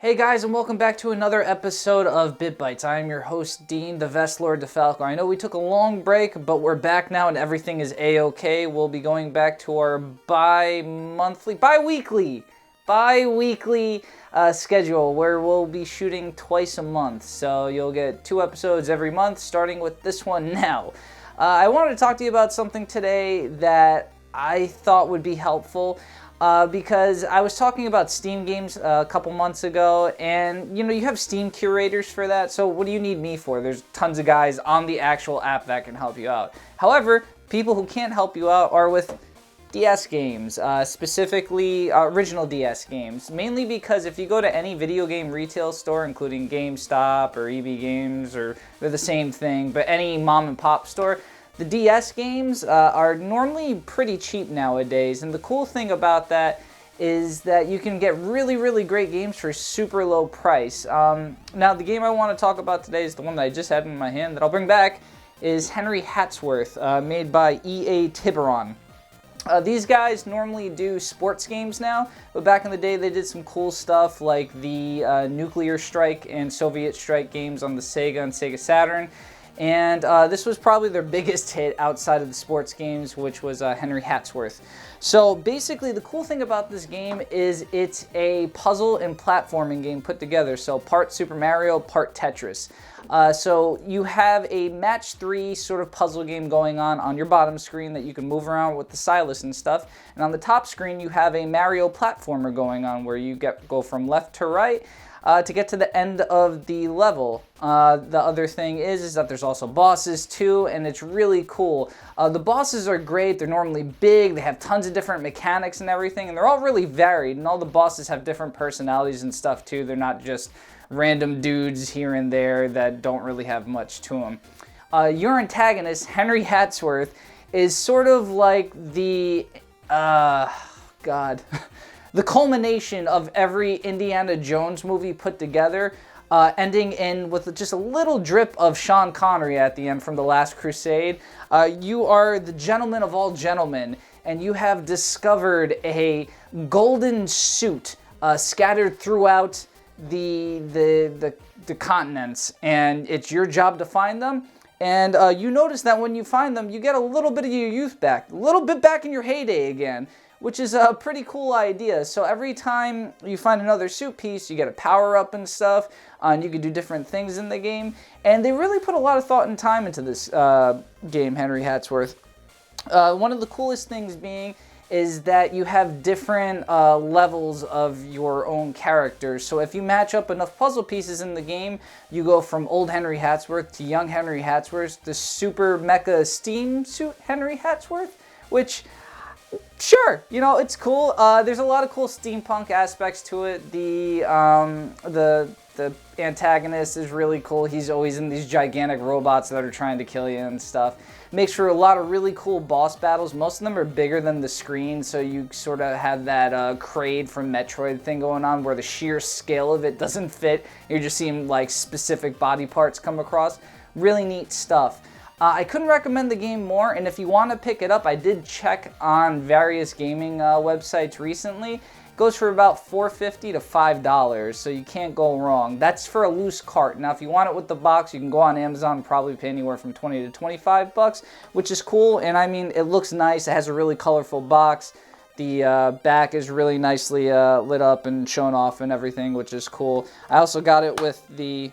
Hey guys, and welcome back to another episode of Bytes. I am your host, Dean, the Vestlord DeFalco. I know we took a long break, but we're back now and everything is A-okay. We'll be going back to our bi-weekly schedule where we'll be shooting twice a month. So you'll get 2 episodes every month, starting with this one now. I wanted to talk to you about something today that I thought would be helpful. Because I was talking about Steam games a couple months ago, and you have Steam curators for that, so what do you need me for? There's tons of guys on the actual app that can help you out. However, people who can't help you out are with DS games, specifically original DS games, mainly because if you go to any video game retail store, including GameStop or EB Games, or they're the same thing, but any mom and pop store, the DS games are normally pretty cheap nowadays, and the cool thing about that is that you can get really great games for super low price. Now, the game I want to talk about today is the one that I just had in my hand that I'll bring back, is Henry Hatsworth, made by EA Tiburon. These guys normally do sports games now, but back in the day they did some cool stuff like the Nuclear Strike and Soviet Strike games on the Sega and Sega Saturn. And this was probably their biggest hit outside of the sports games, which was Henry Hatsworth. So basically, the cool thing about this game is it's a puzzle and platforming game put together. So part Super Mario, part Tetris. So you have a match 3 sort of puzzle game going on your bottom screen that you can move around with the stylus and stuff. And on the top screen, you have a Mario platformer going on where you go from left to right. To get to the end of the level. The other thing is that there's also bosses too, and it's really cool. The bosses are great. They're normally big. They have tons of different mechanics and everything, and they're all really varied, and all the bosses have different personalities and stuff too. They're not just random dudes here and there that don't really have much to them. Your antagonist, Henry Hatsworth, is sort of like the... the culmination of every Indiana Jones movie put together, ending in with just a little drip of Sean Connery at the end from The Last Crusade. You are the gentleman of all gentlemen, and you have discovered a golden suit scattered throughout the continents, and it's your job to find them. And you notice that when you find them, you get a little bit of your youth back, a little bit back in your heyday again, which is a pretty cool idea. So every time you find another suit piece, you get a power-up and stuff, and you can do different things in the game. And they really put a lot of thought and time into this game, Henry Hatsworth. One of the coolest things being is that you have different levels of your own characters. So if you match up enough puzzle pieces in the game, you go from old Henry Hatsworth to young Henry Hatsworth, the super mecha steam suit Henry Hatsworth, which... Sure, it's cool. There's a lot of cool steampunk aspects to it. The antagonist is really cool. He's always in these gigantic robots that are trying to kill you and stuff. Makes for a lot of really cool boss battles. Most of them are bigger than the screen, so you sort of have that Kraid from Metroid thing going on where the sheer scale of it doesn't fit. You're just seeing like specific body parts come across. Really neat stuff. I couldn't recommend the game more, and if you want to pick it up, I did check on various gaming websites recently. It goes for about $4.50 to $5, so you can't go wrong. That's for a loose cart. Now, if you want it with the box, you can go on Amazon and probably pay anywhere from $20 to $25, which is cool, and I mean, it looks nice. It has a really colorful box. The back is really nicely lit up and shown off and everything, which is cool. I also got it with the...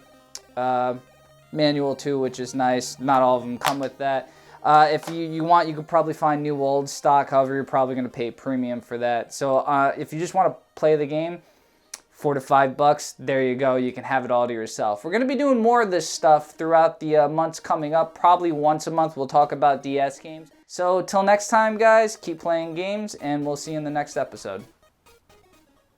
manual too, which is nice. Not all of them come with that. If you want, you could probably find new old stock. However, you're probably going to pay premium for that. So if you just want to play the game, $4 to $5, there you go. You can have it all to yourself. We're going to be doing more of this stuff throughout the months coming up. Probably once a month we'll talk about DS games. So till next time, guys, keep playing games, and we'll see you in the next episode.